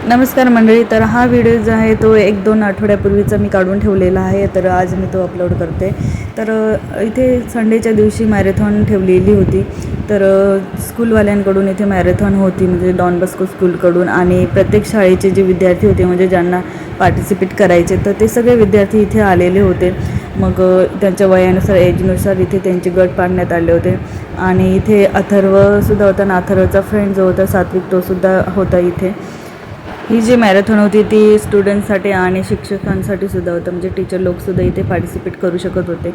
नमस्कार मंडळी. तर हा व्हिडिओ जो आहे तो 1-2 आठवड्यापूर्वीचा मी काढून ठेवलेला आहे. तर आज मी तो अपलोड करते. तर इथे संडेच्या दिवशी मॅरेथॉन ठेवलेली होती. तर स्कूलवाल्यांकडून इथे मॅरेथॉन होती, म्हणजे डॉन बस्को स्कूलकडून, आणि प्रत्येक शाळेचे जे विद्यार्थी होते, म्हणजे ज्यांना पार्टिसिपेट करायचे, तर ते सगळे विद्यार्थी इथे आलेले होते. मग त्यांच्या वयानुसार, एजनुसार इथे त्यांचे गट पाडण्यात आले होते. आणि इथे अथर्वसुद्धा होता, आणि अथर्वचा फ्रेंड जो होता सात्विक, तोसुद्धा होता इथे. ही जी मॅरेथॉन होती ती स्टुडंट्ससाठी आणि शिक्षकांसाठी सुद्धा होतं, म्हणजे टीचर लोकसुद्धा इथे पार्टिसिपेट करू शकत होते.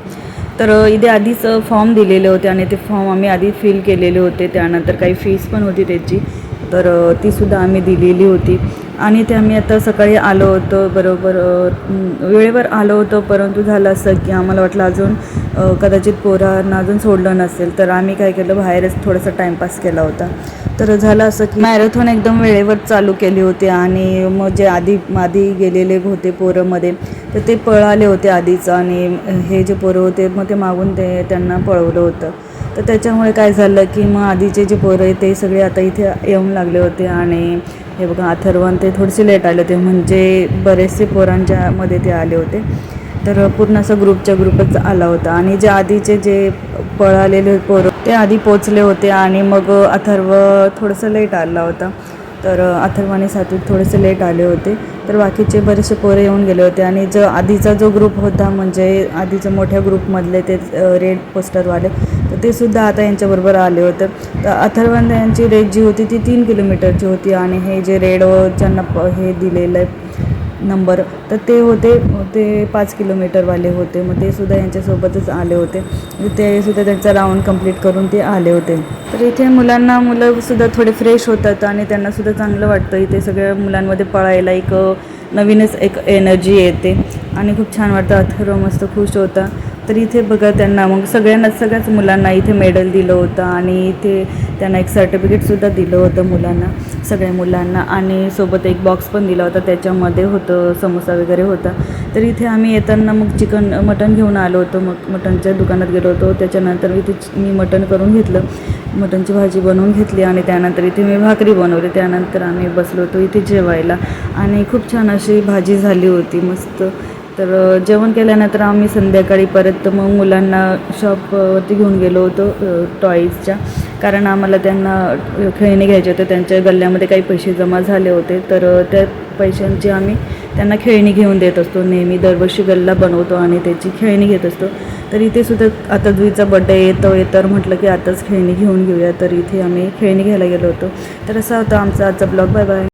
तर इथे आधीच फॉर्म दिलेले होते आणि ते फॉर्म आम्ही आधी फिल केलेले होते. त्यानंतर काही फीस पण होती त्याची, तर तीसुद्धा आम्ही दिलेली होती. आणि ते आम्ही आता सकाळी आलो होतो, बरोबर वेळेवर आलो होतो. परंतु झालं असं की आम्हाला वाटलं अजून कदाचित पोरांना अजून सोडलं नसेल, तर आम्ही काय केलं, बाहेरच थोडासा टाईमपास केला होता. तर झालं असं की मॅरेथॉन एकदम वेळेवर चालू केली होती. आणि मग जे आधी गेलेले होते पोरंमध्ये, तर ते पळाले होते आधीच, आणि हे जे पोरं होते मग ते मागून त्यांना पळवलं होतं. तर त्याच्यामुळे काय झालं की मग आधीचे जे पोरं आहे ते सगळे आता इथे येऊन लागले होते. आणि हे बघा, अथर्वन ते थोडेसे लेट आले होते, म्हणजे बरेचसे पोरांच्यामध्ये ते आले होते. तर पूर्ण असं ग्रुपच आला होता. आणि जे आधीचे जे पळालेले पोरं ते आधी पोचले होते, आणि मग अथर्व थोडंसं लेट आला होता. तर अथर्व आणि सात्विक थोडेसे लेट आले होते. तर बाकीचे बरेचसे पोरं येऊन गेले होते. आणि जो आधीचा जो ग्रुप होता, म्हणजे आधीच्या मोठ्या ग्रुपमधले ते रेड पोस्टरवाले, तर ते सुद्धा आता यांच्याबरोबर आले होते. तर अथर्वन यांची रेस जी होती ती 3 किलोमीटरची होती, आणि हे जे रेड ज्यांना हे दिलेलं आहे नंबर, तर ते 5 किलोमीटरवाले होते. मग ते सुद्धा यांच्यासोबतच आले होते. ते सुद्धा त्यांचा राऊंड कंप्लीट करून ते आले होते. तर इथे मुलंसुद्धा थोडे फ्रेश होतात, आणि त्यांनासुद्धा चांगलं वाटतं. इथे सगळ्या मुलांमध्ये पळायला एक नवीनच एक एनर्जी येते, आणि खूप छान वाटतं. अथर्व मस्त खुश होता. तर इथे बघा, त्यांना मग सगळ्याच मुलांना इथे मेडल दिलं होतं, आणि इथे त्यांना एक सर्टिफिकेटसुद्धा दिलं होतं सगळ्या मुलांना. आणि सोबत एक बॉक्स पण दिला होता, त्याच्यामध्ये होतं समोसा वगैरे होता. तर इथे आम्ही येताना मग मटण घेऊन आलो होतो. मग मटणच्या दुकानात गेलो होतो. त्याच्यानंतर इथे मी मटण करून घेतलं, मटणची भाजी बनवून घेतली, आणि त्यानंतर इथे मी भाकरी बनवली. त्यानंतर आम्ही बसलो होतो इथे जेवायला, आणि खूप छान अशी भाजी झाली होती, मस्त. तर जेवण केल्यानंतर आम्ही संध्याकाळी परत मग मुलांना शॉपवरती घेऊन गेलो होतो, टॉईजच्या, कारण आम्हाला त्यांना खेळणी घ्यायचे होते. त्यांच्या गल्ल्यामध्ये काही पैसे जमा झाले होते, तर त्या पैशांची आम्ही त्यांना खेळणी घेऊन देत असतो. नेहमी दरवर्षी गल्ला बनवतो आणि त्याची खेळणी घेत असतो. तर इथे सुद्धा आता जुईचा बड्डे येतोय, तर म्हटलं की आताच खेळणी घेऊन घेऊया. तर इथे आम्ही खेळणी घ्यायला गेलो होतो. तर असा होता आमचा आजचा ब्लॉग. Bye bye.